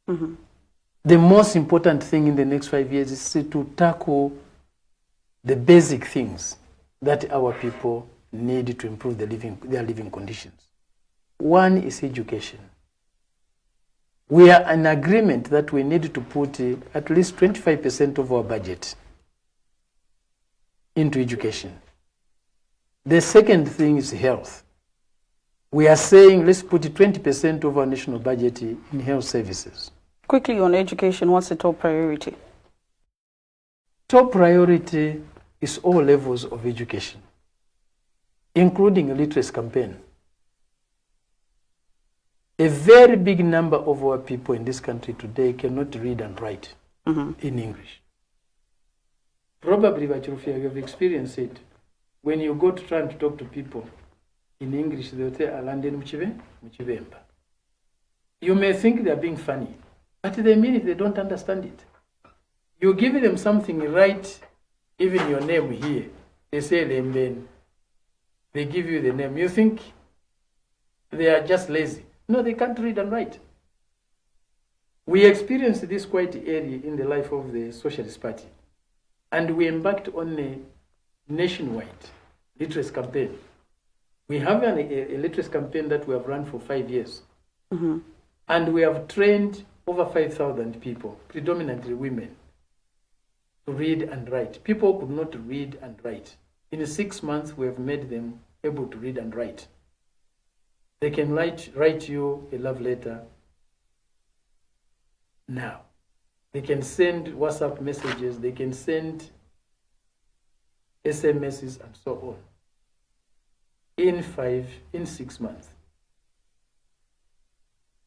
The most important thing in the next 5 years is to tackle the basic things that our people need to improve their living conditions. One is education. We are in agreement that we need to put at least 25% of our budget into education. The second thing is health. We are saying let's put 20% of our national budget in health services. Quickly on education, what's the top priority? Top priority is all levels of education, including a literacy campaign. A very big number of our people in this country today cannot read and write in English. Probably, Bachirufia, you have experienced it. When you go to try to talk to people in English, they'll say, Alande Muchivemba. You may think they're being funny, but they mean it, they don't understand it. You give them something, right, even your name here, they say Lemben. They give you the name. You think they are just lazy. No, they can't read and write. We experienced this quite early in the life of the Socialist Party. And we embarked on a nationwide literacy campaign. We have a literacy campaign that we have run for 5 years. And we have trained over 5,000 people, predominantly women, to read and write. People could not read and write. In 6 months, we have made them able to read and write. They can write you a love letter now. They can send WhatsApp messages, they can send SMSs and so on in 6 months.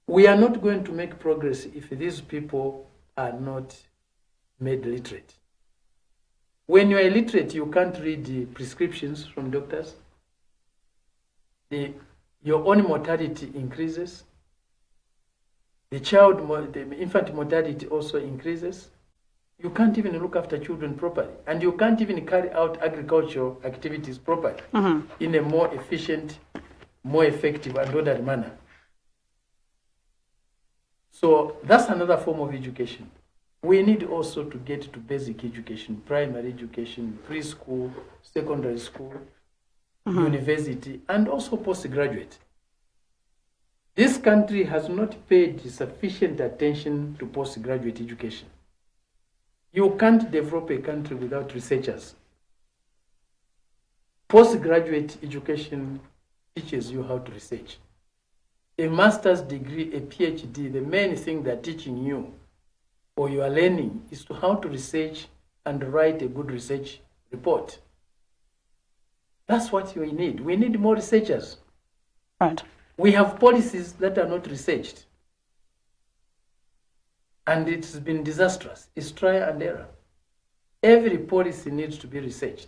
We are not going to make progress if these people are not made literate. When you are illiterate, you can't read the prescriptions from doctors. Your own mortality increases. The infant mortality also increases. You can't even look after children properly, and you can't even carry out agricultural activities properly in a more efficient, more effective, and ordered manner. So that's another form of education. We need also to get to basic education, primary education, preschool, secondary school, university, and also postgraduate. This country has not paid sufficient attention to postgraduate education. You can't develop a country without researchers. Postgraduate education teaches you how to research. A master's degree, a PhD, the main thing they're teaching you or you are learning is to how to research and write a good research report. That's what we need. We need more researchers. Right. We have policies that are not researched. And it's been disastrous. It's trial and error. Every policy needs to be researched.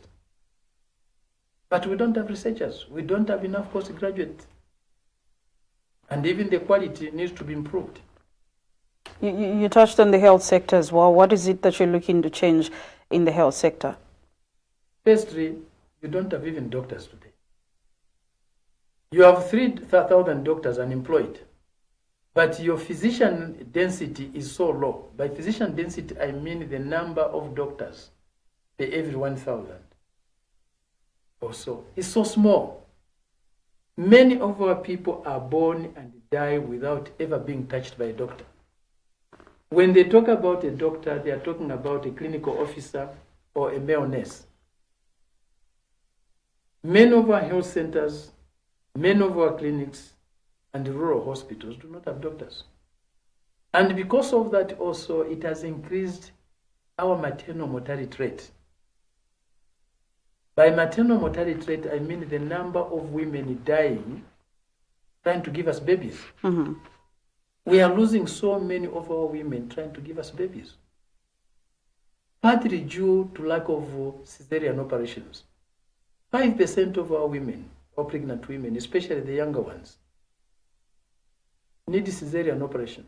But we don't have researchers. We don't have enough postgraduates. And even the quality needs to be improved. You touched on the health sector as well. What is it that you're looking to change in the health sector? Firstly, you don't have even doctors today. You have 3,000 doctors unemployed, but your physician density is so low. By physician density, I mean the number of doctors per every 1,000 or so. It's so small. Many of our people are born and die without ever being touched by a doctor. When they talk about a doctor, they are talking about a clinical officer or a male nurse. Many of our health centers, many of our clinics and rural hospitals do not have doctors. And because of that also, it has increased our maternal mortality rate. By maternal mortality rate, I mean the number of women dying trying to give us babies. We are losing so many of our women trying to give us babies, partly due to lack of cesarean operations. 5% of our women, or pregnant women, especially the younger ones, need cesarean operation.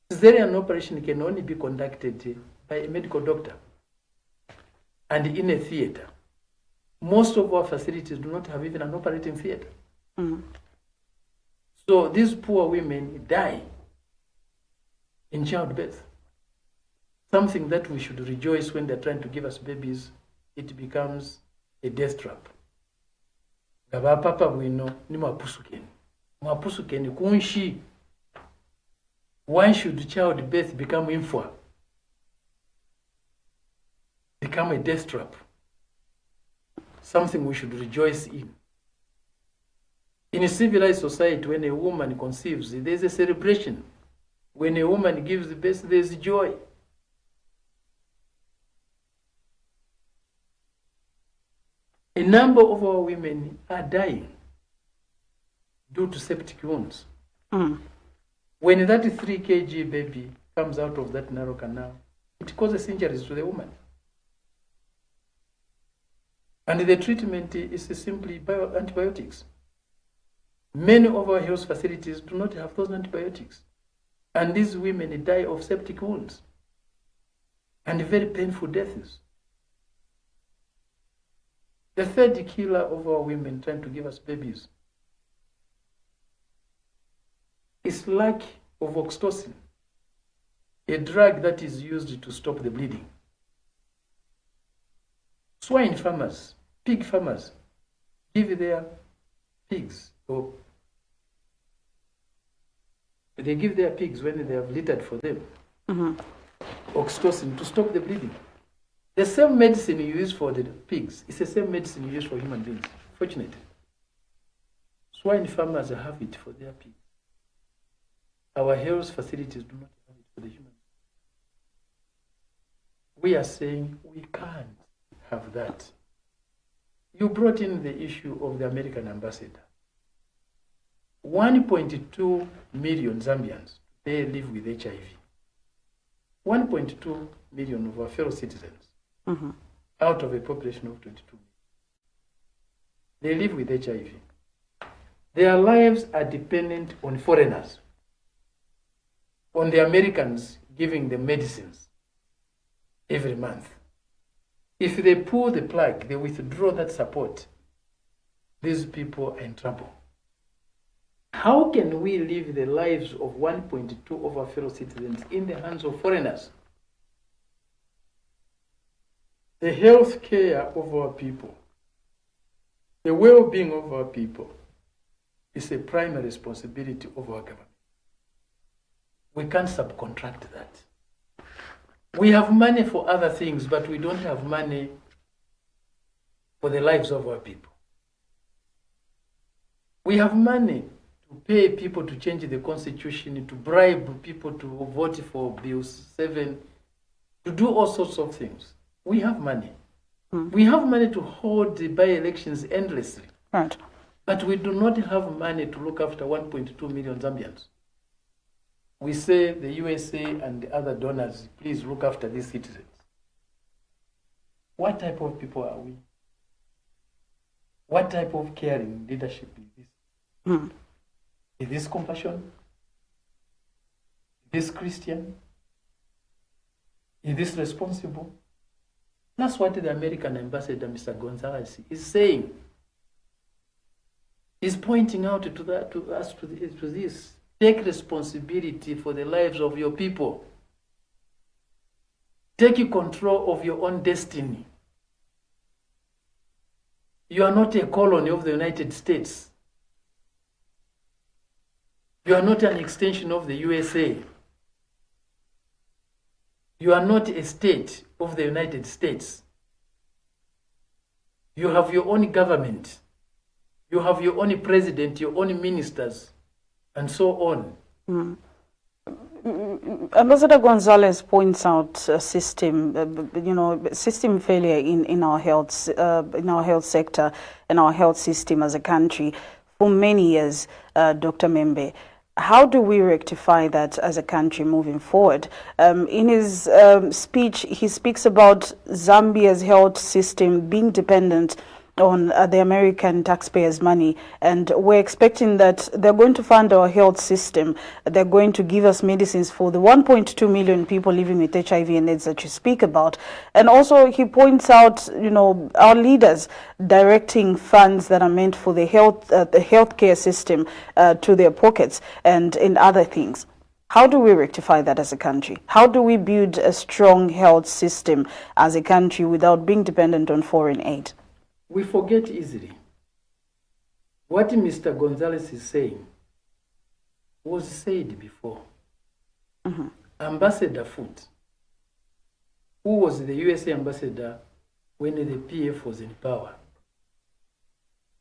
Cesarean operation can only be conducted by a medical doctor and in a theater. Most of our facilities do not have even an operating theater. So these poor women die in childbirth. Something that we should rejoice when they're trying to give us babies, it becomes a death trap. Gaba papa wino ni mapusukeni. Mapusukeni kunshi. Why should childbirth become infwa? Become a death trap. Something we should rejoice in. In a civilized society, when a woman conceives, there's a celebration. When a woman gives birth, there's joy. A number of our women are dying due to septic wounds. When that 3 kg baby comes out of that narrow canal, it causes injuries to the woman. And the treatment is simply antibiotics. Many of our health facilities do not have those antibiotics. And these women die of septic wounds and very painful deaths. The third killer of our women trying to give us babies is lack of oxytocin, a drug that is used to stop the bleeding. Swine farmers, pig farmers, give their pigs, or they give their pigs when they have littered for them, oxytocin to stop the bleeding. The same medicine you use for the pigs is the same medicine you use for human beings, fortunately. Swine farmers have it for their pigs. Our health facilities do not have it for the humans. we are saying we can't have that. You brought in the issue of the American ambassador. 1.2 million Zambians, they live with HIV. 1.2 million of our fellow citizens out of a population of 22 million. They live with HIV. Their lives are dependent on foreigners, on the Americans giving them medicines every month. If they pull the plug, they withdraw that support, these people are in trouble. How can we live the lives of 1.2 of our fellow citizens in the hands of foreigners? The health care of our people, the well-being of our people is a primary responsibility of our government. We can't subcontract that. We have money for other things, but we don't have money for the lives of our people. We have money to pay people to change the constitution, to bribe people to vote for Bill 7, to do all sorts of things. We have money. We have money to hold the by-elections endlessly. Right. But we do not have money to look after 1.2 million Zambians. We say the USA and the other donors, please look after these citizens. What type of people are we? What type of caring leadership is this? Is this compassion? Is this Christian? Is this responsible? That's what the American ambassador, Mr. Gonzalez, is saying. He's pointing out to us to this. Take responsibility for the lives of your people. Take control of your own destiny. You are not a colony of the United States. You are not an extension of the USA. You are not a state of the United States. You have your own government. You have your own president, your own ministers, and so on. Ambassador Gonzalez points out system failure in our health sector, in our health system as a country for many years. Dr. Membe, how do we rectify that as a country moving forward? In his speech, he speaks about Zambia's health system being dependent on the American taxpayers' money, and we're expecting that they're going to fund our health system. They're going to give us medicines for the 1.2 million people living with HIV and AIDS that you speak about. And also, he points out, our leaders directing funds that are meant for the healthcare system to their pockets and in other things. How do we rectify that as a country? How do we build a strong health system as a country without being dependent on foreign aid? We forget easily. What Mr. Gonzalez is saying was said before. Ambassador Foote, who was the USA ambassador when the PF was in power,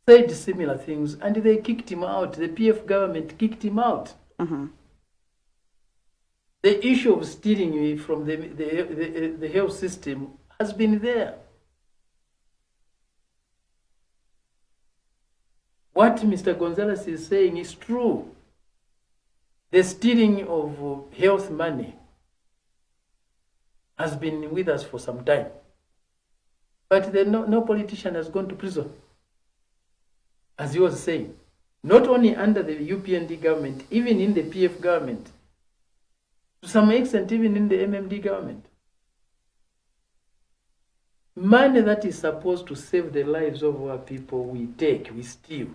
said similar things, and they kicked him out. The PF government kicked him out. The issue of stealing from the health system has been there. What Mr. Gonzalez is saying is true. The stealing of health money has been with us for some time. But no politician has gone to prison, as he was saying. Not only under the UPND government, even in the PF government. To some extent, even in the MMD government. Money that is supposed to save the lives of our people, we steal.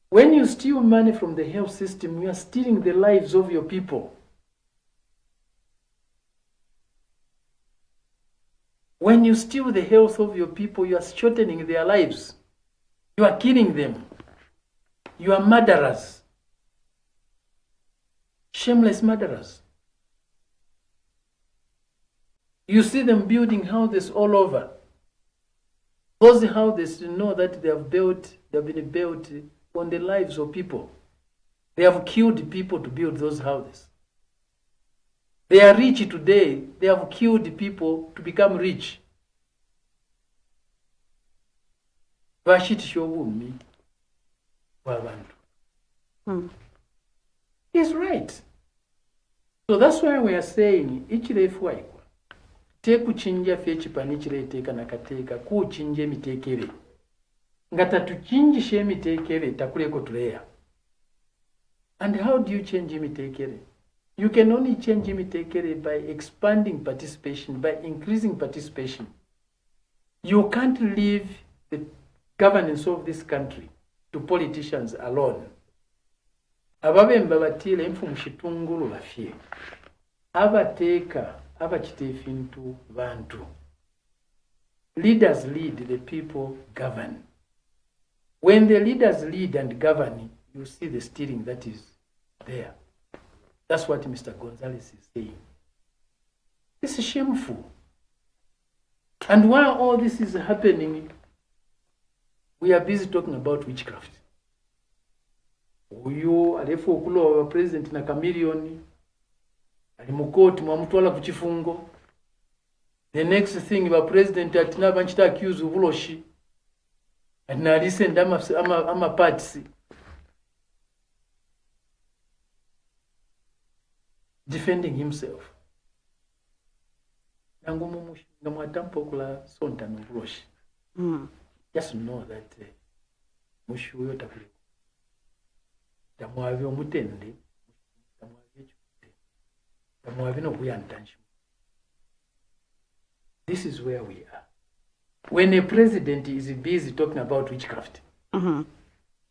When you steal money from the health system, you are stealing the lives of your people. When you steal the health of your people, you are shortening their lives. You are killing them. You are murderers. Shameless murderers. You see them building houses all over. Those houses, you know that they have been built on the lives of people. They have killed people to build those houses. They are rich today. They have killed people to become rich. Bashitisha obumi bw'abantu. He's right. So that's why we are saying ichirefuwaikwa tekuchinja fye chipani chireteeka nakateeka kuchinja emitekere nga tatuchinjisha emitekere takuleko tuleya. And how do you change emitekere? You can only change emitekere by expanding participation, by increasing participation. You can't leave the governance of this country to politicians alone. Ababemba batile enfu mushitungulu bafye abateeka abakiteefu into bantu. Leaders lead, the people govern. When the leaders lead and govern, you see the steering that is there. That's what Mr. Gonzalez is saying. This is shameful. And while all this is happening, we are busy talking about witchcraft. Uyu alifu okulo wa president na kamilioni alimukoti mwamutwala kuchifungo. The next thing ba president atina banchita accuse ubuloshi atina listen ama parts defending himself. Nangu mumushi ngamwatampo kula sonta nubuloshi. Just know that mushi uyo takuli tamwavi omutende tamwavi ekikute tamwavi nokuyantanshi. This is where we are. When a president is busy talking about witchcraft,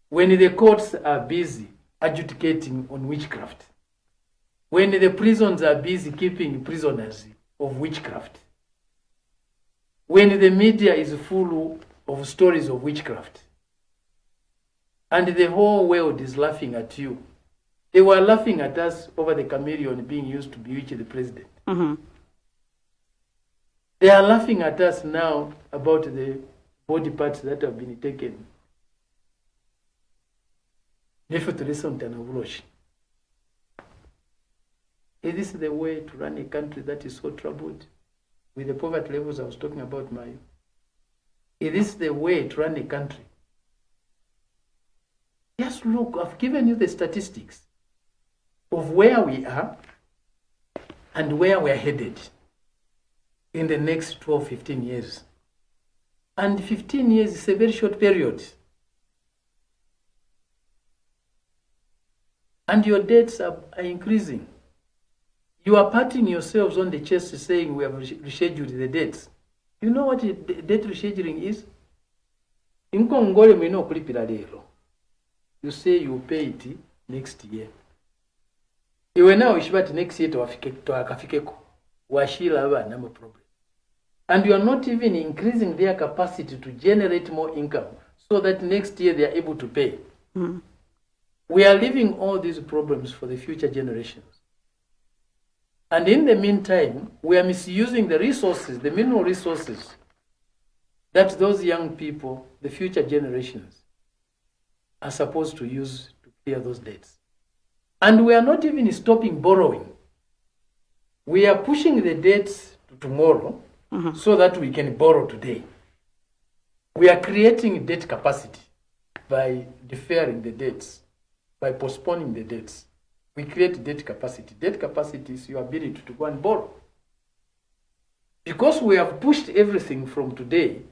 when the courts are busy adjudicating on witchcraft, when the prisons are busy keeping prisoners of witchcraft, when the media is full of stories of witchcraft, and the whole world is laughing at you. They were laughing at us over the chameleon being used to bewitch the president. They are laughing at us now about the body parts that have been taken. Is this the way to run a country that is so troubled with the poverty levels I was talking about, Mayo? Is this the way to run a country? Just look, I've given you the statistics of where we are and where we're headed in the next 12, 15 years. And 15 years is a very short period. And your debts are increasing. You are patting yourselves on the chest saying we have rescheduled the debts. You know what debt rescheduling is? You say you pay it next year. Iwe now ishibati next year to akafikeko. Washila aba na problem. And you are not even increasing their capacity to generate more income so that next year they are able to pay. We are leaving all these problems for the future generations. And in the meantime, we are misusing the resources, the mineral resources that those young people, the future generations, are supposed to use to clear those debts. And we are not even stopping borrowing. We are pushing the debts to tomorrow so that we can borrow today. We are creating debt capacity by deferring the debts, by postponing the debts. We create debt capacity. Debt capacity is your ability to go and borrow. Because we have pushed everything from today,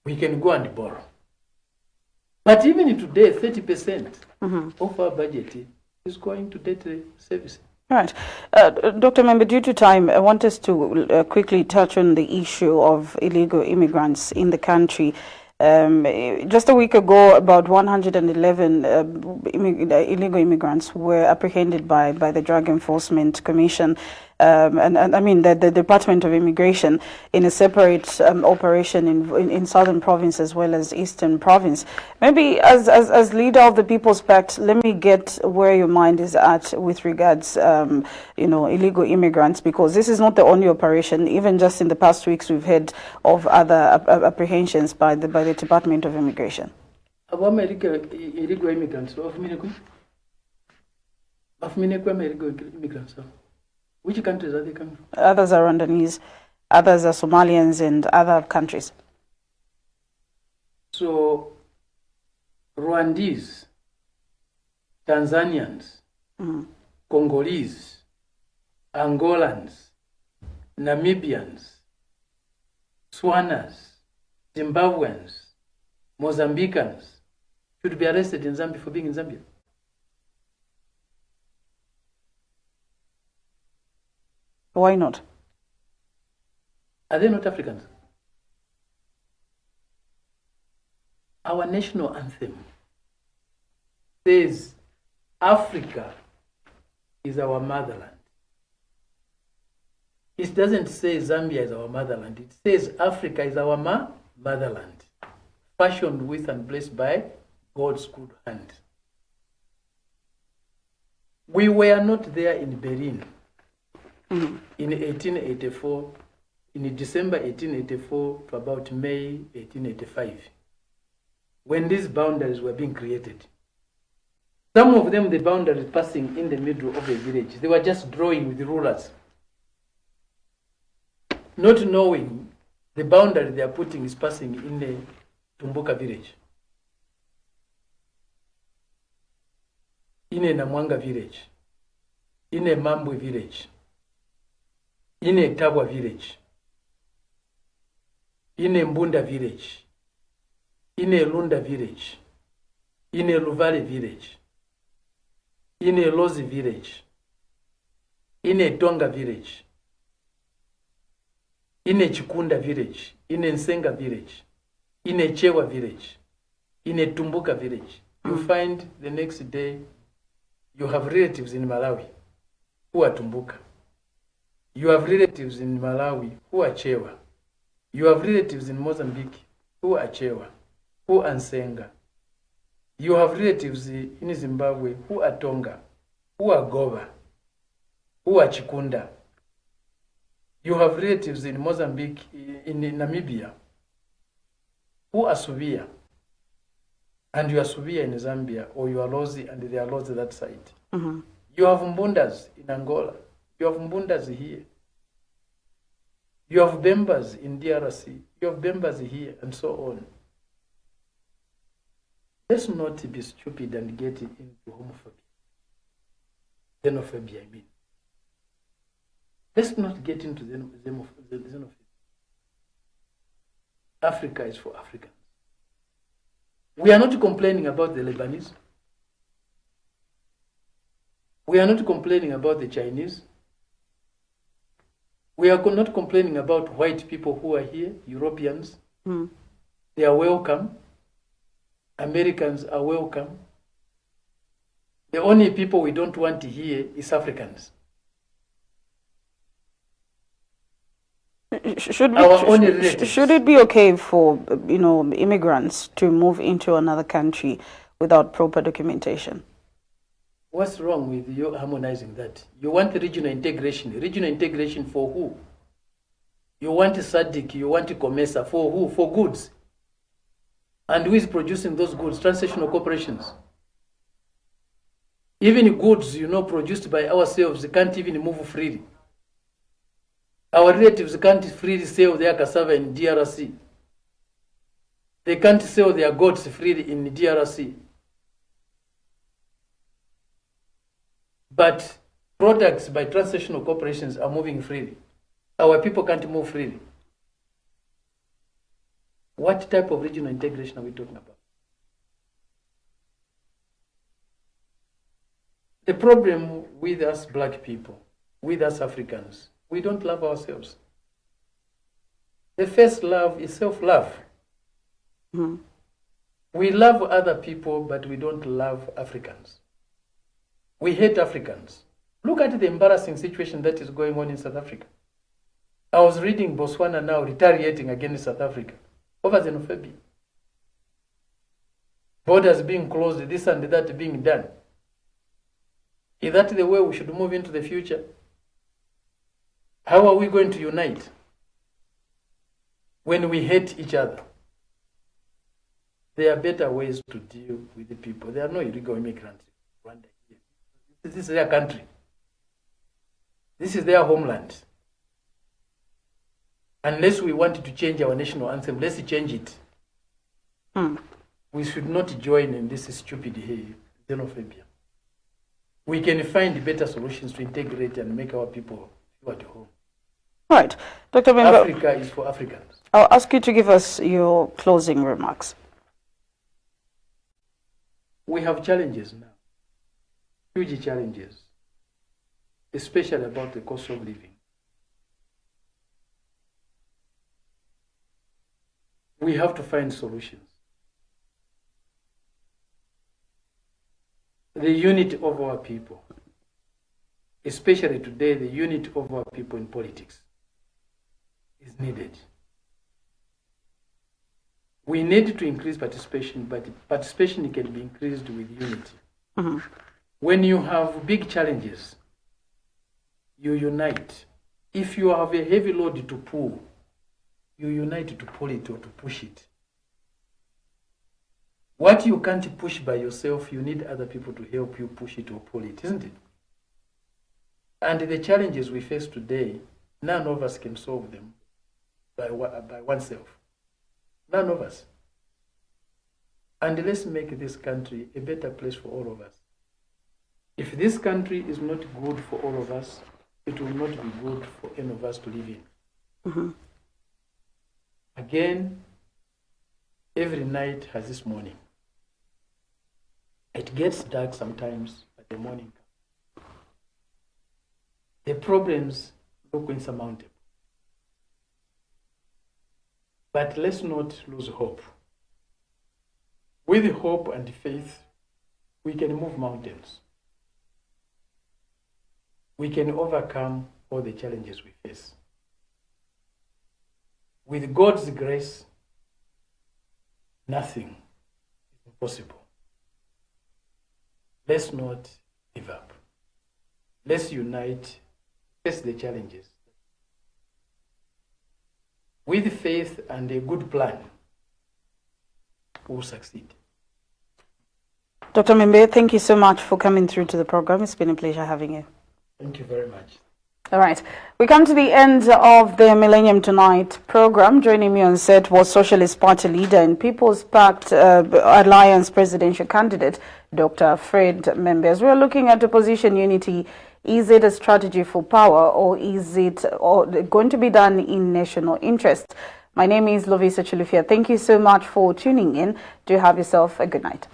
we can go and borrow. But even today, 30% of our budget is going to debt service. Right. Dr. Membe, due to time, I want us to quickly touch on the issue of illegal immigrants in the country. Just a week ago, about 111 illegal immigrants were apprehended by the Drug Enforcement Commission and I mean the Department of Immigration in a separate operation in Southern Province as well as Eastern Province. Maybe as leader of the People's Pact, let me get where your mind is at with regards, illegal immigrants, because this is not the only operation. Even just in the past weeks, we've heard of other apprehensions by the Department of Immigration. Illegal immigrants Of many illegal immigrants. Which countries are they coming from? Others are Rwandese, others are Somalians, and other countries. So, Rwandese, Tanzanians, Congolese, Angolans, Namibians, Swanas, Zimbabweans, Mozambicans should be arrested in Zambia for being in Zambia. Why not? Are they not Africans? Our national anthem says Africa is our motherland. It doesn't say Zambia is our motherland. It says Africa is our motherland, fashioned with and blessed by God's good hand. We were not there in Berlin in 1884, in December 1884 to about May 1885, when these boundaries were being created. Some of them, the boundaries passing in the middle of a village, they were just drawing with the rulers, not knowing the boundary they are putting is passing in the Tumbuka village, in a Namwanga village, in a Membe village, in a Tabwa village, in a Mbunda village, in a Lunda village, in a Luvale village, in a Lozi village, in a Tonga village, in a Chikunda village, in a Nsenga village, in a Chewa village, in a Tumbuka village. You find the next day you have relatives in Malawi who are Tumbuka. You have relatives in Malawi who are Chewa. You have relatives in Mozambique who are Chewa, who are Nsenga. You have relatives in Zimbabwe who are Tonga, who are Goba, who are Chikunda. You have relatives in Mozambique, in Namibia, who are Subia. And you are Subia in Zambia, or you are Lozi and they are Lozi that side. You have Mbundas in Angola. You have Mbundas here. You have Bembas in DRC. You have Bembas here, and so on. Let's not be stupid and get into homophobia. Xenophobia, I mean. Let's not get into xenophobia. Africa is for Africans. We are not complaining about the Lebanese. We are not complaining about the Chinese. We are not complaining about white people who are here, Europeans. They are welcome. Americans are welcome. The only people we don't want here is Africans. Should it be okay for immigrants to move into another country without proper documentation? What's wrong with you harmonizing that? You want regional integration. Regional integration for who? You want SADC, you want COMESA for who? For goods. And who is producing those goods? Transnational corporations. Even goods, produced by ourselves, can't even move freely. Our relatives can't freely sell their cassava in DRC. They can't sell their goats freely in DRC. But products by transnational corporations are moving freely. Our people can't move freely. What type of regional integration are we talking about? The problem with us black people, with us Africans, we don't love ourselves. The first love is self-love. We love other people, but we don't love Africans. We hate Africans. Look at the embarrassing situation that is going on in South Africa. I was reading Botswana now retaliating against South Africa over xenophobia. Borders being closed, this and that being done. Is that the way we should move into the future? How are we going to unite when we hate each other? There are better ways to deal with the people. There are no illegal immigrants in Rwanda here. This is their country. This is their homeland. Unless we want to change our national anthem, let's change it. We should not join in this stupid xenophobia. We can find better solutions to integrate and make our people feel at home. Right. Dr. Membe, Africa is for Africans. I'll ask you to give us your closing remarks. We have challenges now, huge challenges, especially about the cost of living. We have to find solutions. The unity of our people, especially today, the unity of our people in politics is needed. We need to increase participation, but participation can be increased with unity. When you have big challenges, you unite. If you have a heavy load to pull, you unite to pull it or to push it. What you can't push by yourself, you need other people to help you push it or pull it, isn't it? And the challenges we face today, none of us can solve them by oneself. None of us. And let's make this country a better place for all of us. If this country is not good for all of us, it will not be good for any of us to live in. Again, every night has this morning. It gets dark sometimes, but the morning comes. The problems look insurmountable. But let's not lose hope. With hope and faith, we can move mountains. We can overcome all the challenges we face. With God's grace, nothing is impossible. Let's not give up. Let's unite, face the challenges. With faith and a good plan, we'll succeed. Dr. Membe, thank you so much for coming through to the program. It's been a pleasure having you. Thank you very much. All right. We come to the end of the Millennium Tonight program. Joining me on set was Socialist Party leader and People's Pact Alliance presidential candidate, Dr. Fred Membe. As we're looking at opposition unity, is it a strategy for power or is it going to be done in national interest? My name is Lovisa Chilufia. Thank you so much for tuning in. Do have yourself a good night.